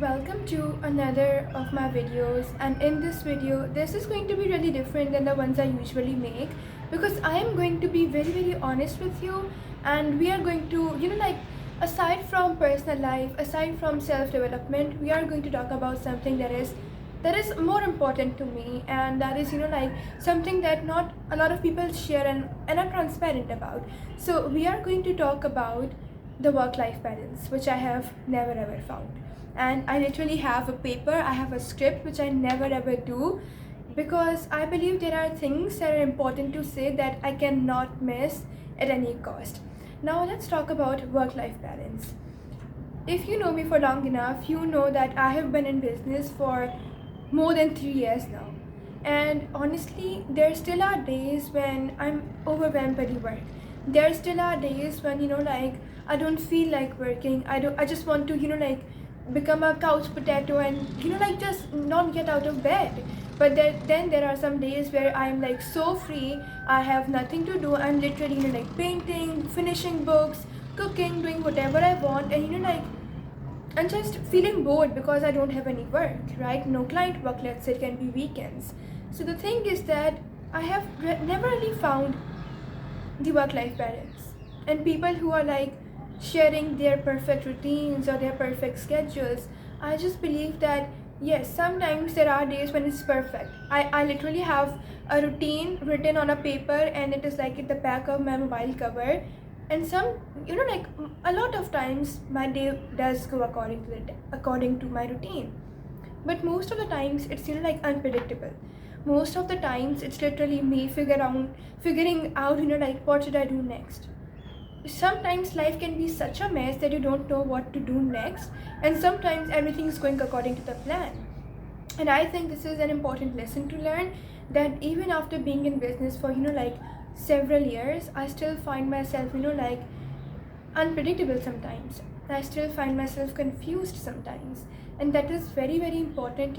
welcome to another of my videos, and in this video this is going to be really different than the ones I usually make because I am going to be very honest with you, and we are going to aside from personal life, aside from self-development, we are going to talk about something that is more important to me, and that is something that not a lot of people share and are transparent about. So we are going to talk about the work-life balance, which I have never ever found. And I literally have a paper, I have a script which I never ever do because I believe there are things that are important to say that I cannot miss at any cost. Now let's talk about work-life balance. If you know me for long enough, you know that I have been in business for more than 3 years now. And honestly, there still are days when I'm overwhelmed by the work. There still are days when I don't feel like working. I just want to become a couch potato and just not get out of bed. But then there are some days where I'm like so free, I have nothing to do. I'm literally painting, finishing books, cooking, doing whatever I want, and I'm just feeling bored because I don't have any work, right? No client work, let's say. It can be weekends. So the thing is that I have never really found the work-life balance. And people who are sharing their perfect routines or their perfect schedules, I just believe that yes, sometimes there are days when it's perfect. I literally have a routine written on a paper, and it is at the back of my mobile cover. And a lot of times my day does go according to my routine, but most of the times it's unpredictable. Most of the times it's literally me figuring out what should I do next. Sometimes life can be such a mess that you don't know what to do next, and sometimes everything is going according to the plan. And I think this is an important lesson to learn, that even after being in business for several years, I still find myself unpredictable sometimes. I still find myself confused sometimes, and that is very important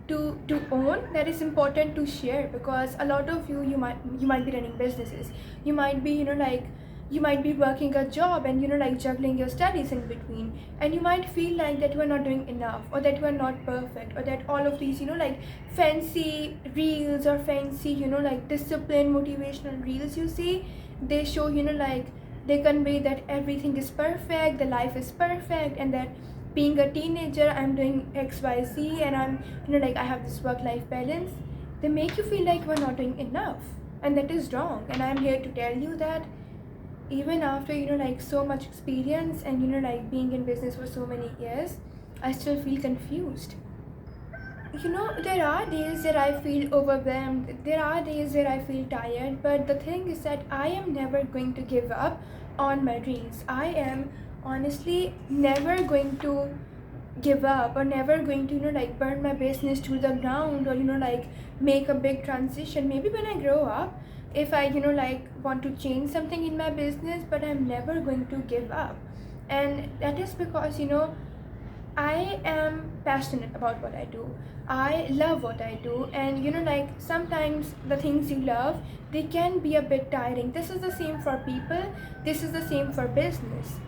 to own. That is important to share, because a lot of you might be running businesses. You might be you might be working a job and juggling your studies in between, and you might feel that you are not doing enough, or that you are not perfect, or that all of these fancy reels or fancy discipline motivational reels you see, they show they convey that everything is perfect, the life is perfect, and that being a teenager I'm doing XYZ, and I'm I have this work-life balance. They make you feel like we're not doing enough, and that is wrong. And I'm here to tell you that even after so much experience and being in business for so many years, I still feel confused. There are days that I feel overwhelmed, there are days where I feel tired, but the thing is that I am never going to give up on my dreams. I am honestly never going to give up, or never going to burn my business to the ground, or make a big transition. Maybe when I grow up, if I want to change something in my business, but I'm never going to give up. And that is because I am passionate about what I do. I love what I do, and sometimes the things you love, they can be a bit tiring. This is the same for people, this is the same for business.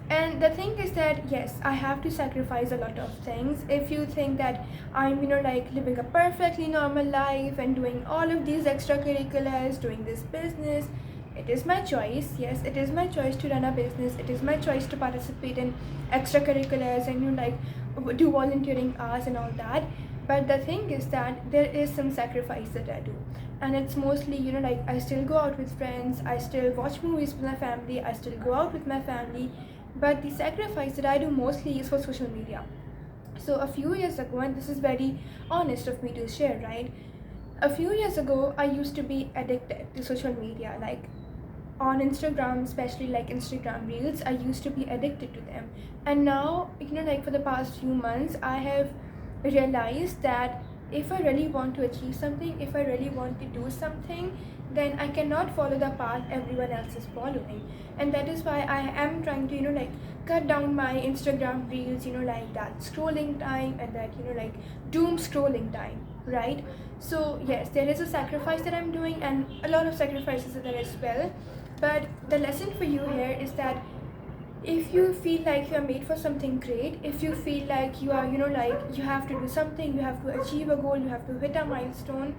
And the thing is that yes, I have to sacrifice a lot of things. If you think that I'm living a perfectly normal life and doing all of these extracurriculars, doing this business, it is my choice. Yes, it is my choice to run a business, it is my choice to participate in extracurriculars and do volunteering hours and all that. But the thing is that there is some sacrifice that I do, and it's mostly I still go out with friends, I still watch movies with my family, I still go out with my family, but the sacrifice that I do mostly is for social media. So a few years ago, and this is very honest of me to share, right? A few years ago, I used to be addicted to social media, on Instagram, especially Instagram Reels. I used to be addicted to them. And now, for the past few months, I have realized that if I really want to achieve something, if I really want to do something, then I cannot follow the path everyone else is following. And that is why I am trying to cut down my Instagram Reels, that scrolling time, and that doom scrolling time, right? So yes, there is a sacrifice that I'm doing, and a lot of sacrifices are there as well. But the lesson for you here is that if you feel like you are made for something great, if you feel like you are, like you have to do something, you have to achieve a goal, you have to hit a milestone,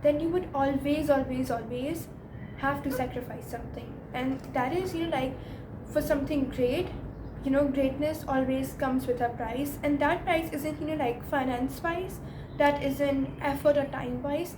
then you would always, always, always have to sacrifice something. And that is, like for something great, greatness always comes with a price. And that price isn't, like finance wise, that isn't effort or time wise,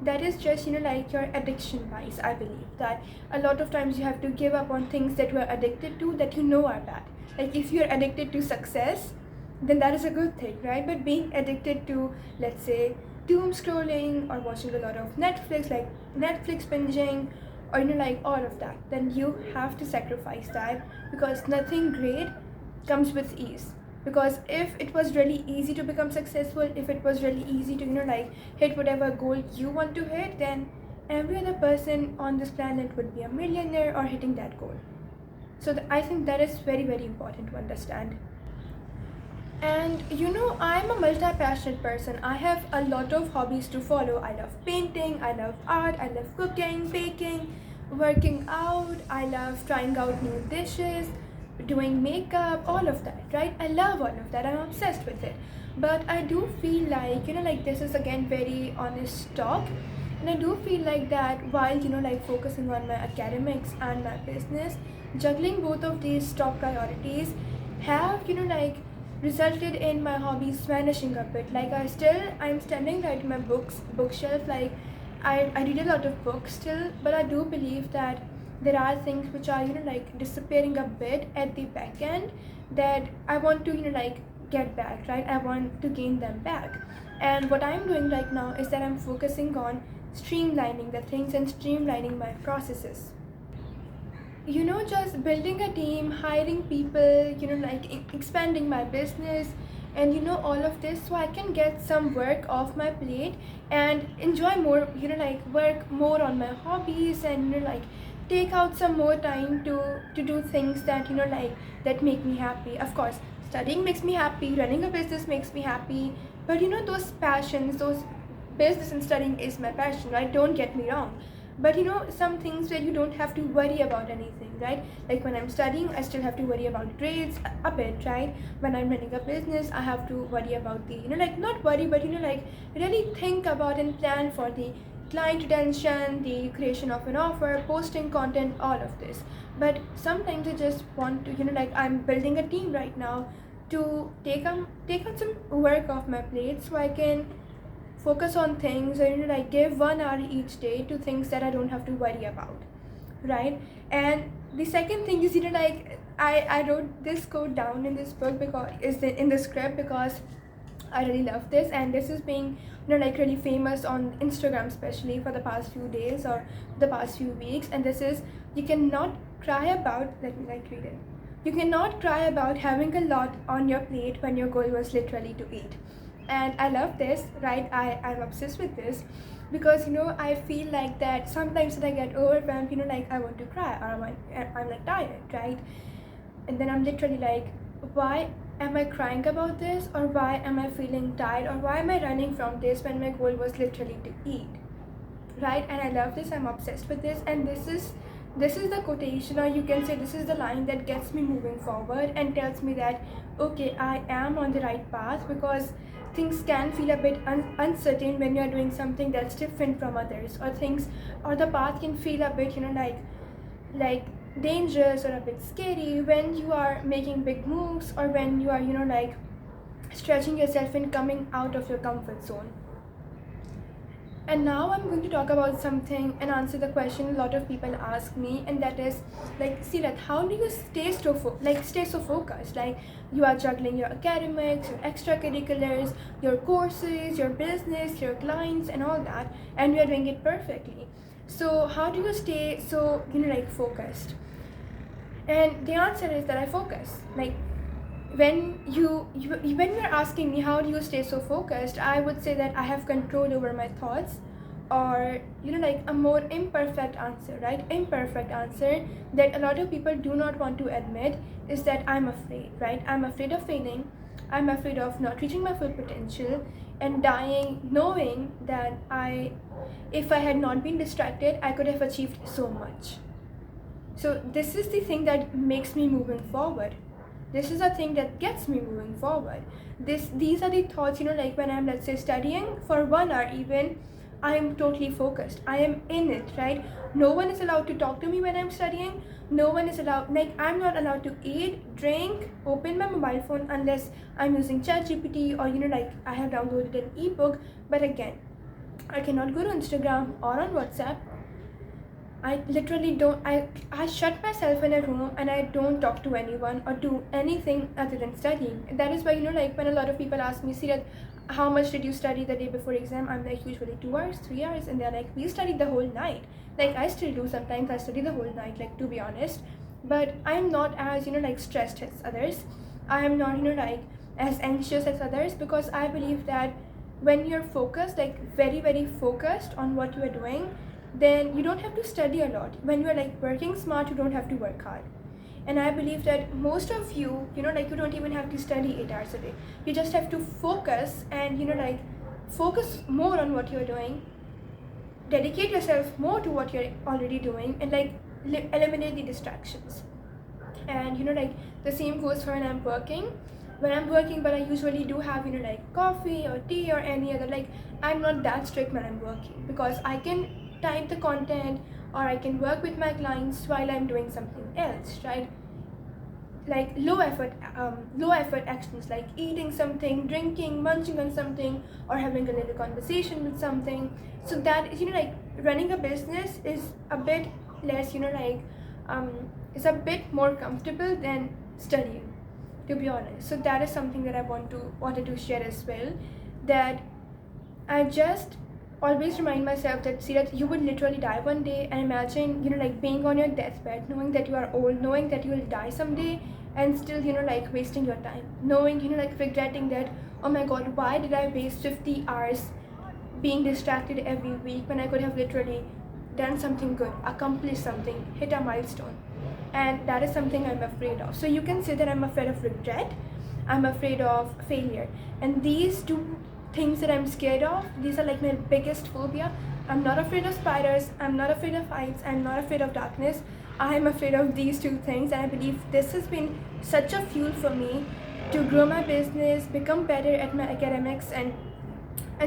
that is just, like your addiction wise. I believe that a lot of times you have to give up on things that you are addicted to that you know are bad. Like if you're addicted to success, then that is a good thing, right? But being addicted to, let's say, doom scrolling or watching a lot of Netflix, like Netflix binging, or like all of that, then you have to sacrifice that, because nothing great comes with ease. Because if it was really easy to become successful, if it was really easy to, like hit whatever goal you want to hit, then every other person on this planet would be a millionaire or hitting that goal. So I think that is very, very important to understand. And I'm a multi-passionate person. I have a lot of hobbies to follow. I love painting, I love art, I love cooking, baking, working out, I love trying out new dishes, doing makeup, all of that, right? I love all of that. I'm obsessed with it. But I do feel like, like this is again very honest talk. And I do feel like that while, like focusing on my academics and my business, juggling both of these top priorities have, like resulted in my hobbies vanishing a bit. Like I'm standing right in my bookshelf. Like I read a lot of books still, but I do believe that there are things which are, like disappearing a bit at the back end, that I want to, like get back, right? I want to gain them back. And what I'm doing right now is that I'm focusing on streamlining the things and streamlining my processes. Just building a team, hiring people, like expanding my business, and all of this, so I can get some work off my plate and enjoy more, like work more on my hobbies, and like take out some more time to do things that, like that make me happy. Of course, studying makes me happy, running a business makes me happy, but those passions, those business and studying is my passion, right? Don't get me wrong. But some things where you don't have to worry about anything, right? Like when I'm studying, I still have to worry about grades a bit, right? When I'm running a business, I have to worry about the, like not worry, but like really think about and plan for the client retention, the creation of an offer, posting content, all of this. But sometimes I just want to, like I'm building a team right now to take out some work off my plate, so I can focus on things and like give 1 hour each day to things that I don't have to worry about, right? And the second thing is, like I wrote this quote down in this book, because in the script, because I really love this, and this is being like really famous on Instagram, especially for the past few days or the past few weeks. And this is, you cannot cry about, let me like read it, you cannot cry about having a lot on your plate when your goal was literally to eat. And I love this, right? I'm obsessed with this, because I feel like that sometimes when I get overwhelmed, like I want to cry, or I'm like tired, right? And then I'm literally like, why am I crying about this, or why am I feeling tired, or why am I running from this when my goal was literally to eat, right? And I love this, I'm obsessed with this, and this is the quotation, or you can say this is the line that gets me moving forward and tells me that okay, I am on the right path. Because things can feel a bit uncertain when you're doing something that's different from others, or the path can feel a bit, like dangerous or a bit scary when you are making big moves, or when you are, like stretching yourself and coming out of your comfort zone. And now I'm going to talk about something and answer the question a lot of people ask me, and that is like, Seerat, how do you stay so focused? Like you are juggling your academics, your extracurriculars, your courses, your business, your clients, and all that, and you are doing it perfectly. So how do you stay so like focused? And the answer is that I focus. Like when you're asking me how do you stay so focused, I would say that I have control over my thoughts, or like a more imperfect answer, right? Imperfect answer that a lot of people do not want to admit is that I'm afraid, right? I'm afraid of failing, I'm afraid of not reaching my full potential and dying knowing that if I had not been distracted, I could have achieved so much. So this is the thing that makes me moving forward. This is the thing that gets me moving forward. These are the thoughts, like when I'm, let's say, studying for 1 hour even, I am totally focused. I am in it, right? No one is allowed to talk to me when I'm studying. No one is allowed, I'm not allowed to eat, drink, open my mobile phone unless I'm using ChatGPT or, I have downloaded an ebook. But again, I cannot go to Instagram or on WhatsApp. I literally don't, I shut myself in a room and I don't talk to anyone or do anything other than studying. That is why, when a lot of people ask me, Sirat, how much did you study the day before exam? I'm like, usually 2 hours, 3 hours. And they're like, we studied the whole night. I still do sometimes. I study the whole night, to be honest. But I'm not as, stressed as others. I am not, as anxious as others, because I believe that when you're focused, very, very focused on what you are doing, then you don't have to study a lot. When you're working smart, you don't have to work hard. And I believe that most of you, you don't even have to study 8 hours a day. You just have to focus and, focus more on what you're doing, dedicate yourself more to what you're already doing, and eliminate the distractions. And the same goes for when I'm working. But I usually do have coffee or tea or any other, I'm not that strict when I'm working, because I can type the content or I can work with my clients while I'm doing something else, right? Low effort actions like eating something, drinking, munching on something, or having a little conversation with something. So that running a business is a bit less, is a bit more comfortable than studying, to be honest. So that is something that I wanted to share as well, that I just always remind myself that, see, that you would literally die one day. And imagine, being on your deathbed, knowing that you are old, knowing that you will die someday, and still, wasting your time, knowing, regretting that, oh my god, why did I waste 50 hours being distracted every week when I could have literally done something good, accomplished something, hit a milestone. And that is something I'm afraid of. So you can say that I'm afraid of regret, I'm afraid of failure. And these two things that I'm scared of, these are my biggest phobia. I'm not afraid of spiders, I'm not afraid of heights, I'm not afraid of darkness. I'm afraid of these two things, and I believe this has been such a fuel for me to grow my business, become better at my academics, and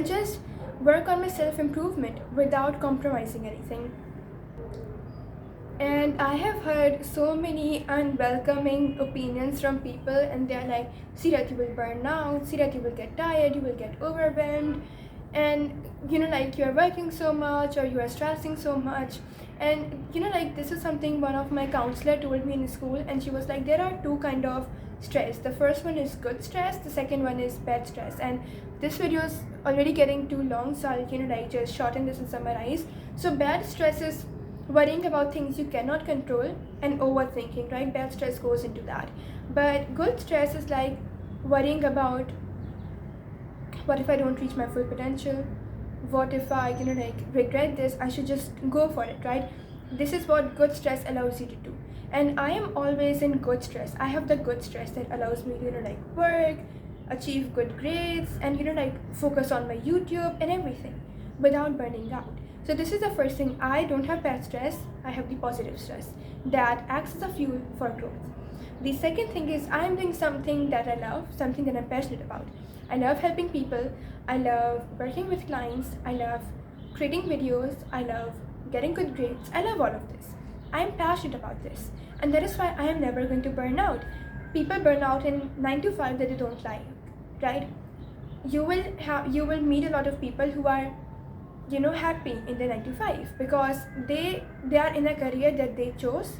just work on my self-improvement without compromising anything. And I have heard so many unwelcoming opinions from people, and they're like, see that you will burn out, see that you will get tired, you will get overwhelmed, and you're working so much or you are stressing so much. And this is something one of my counselor told me in school, and she was like, there are two kind of stress. The first one is good stress, the second one is bad stress. And this video is already getting too long, so I'll just shorten this and summarize. So bad stress is worrying about things you cannot control and overthinking, right? Bad stress goes into that. But good stress is worrying about, what if I don't reach my full potential? What if I regret this? I should just go for it, right? This is what good stress allows you to do. And I am always in good stress. I have the good stress that allows me to work, achieve good grades, and focus on my YouTube and everything without burning out. So this is the first thing. I don't have bad stress, I have the positive stress that acts as a fuel for growth. The second thing is, I'm doing something that I love, something that I'm passionate about. I love helping people, I love working with clients, I love creating videos, I love getting good grades, I love all of this. I'm passionate about this, and that is why I am never going to burn out. People burn out in 9 to 5 that they don't like, right? You will meet a lot of people who are happy in their 9 to 5 because they are in a career that they chose,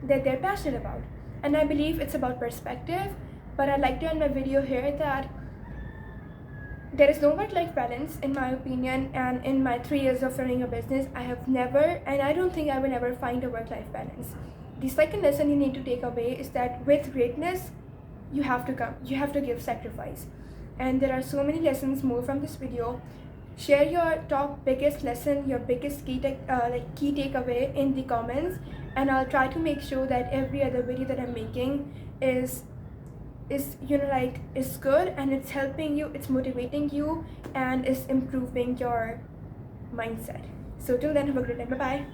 that they're passionate about. And I believe it's about perspective. But I'd like to end my video here that there is no work-life balance, in my opinion, and in my 3 years of running a business, I have never, and I don't think I will ever find a work-life balance. The second lesson you need to take away is that with greatness, you have to give sacrifice. And there are so many lessons more from this video. Share your top biggest lesson, your biggest key takeaway in the comments, and I'll try to make sure that every other video that I'm making is good, and it's helping you, it's motivating you, and is improving your mindset. So till then, have a great time. Bye bye.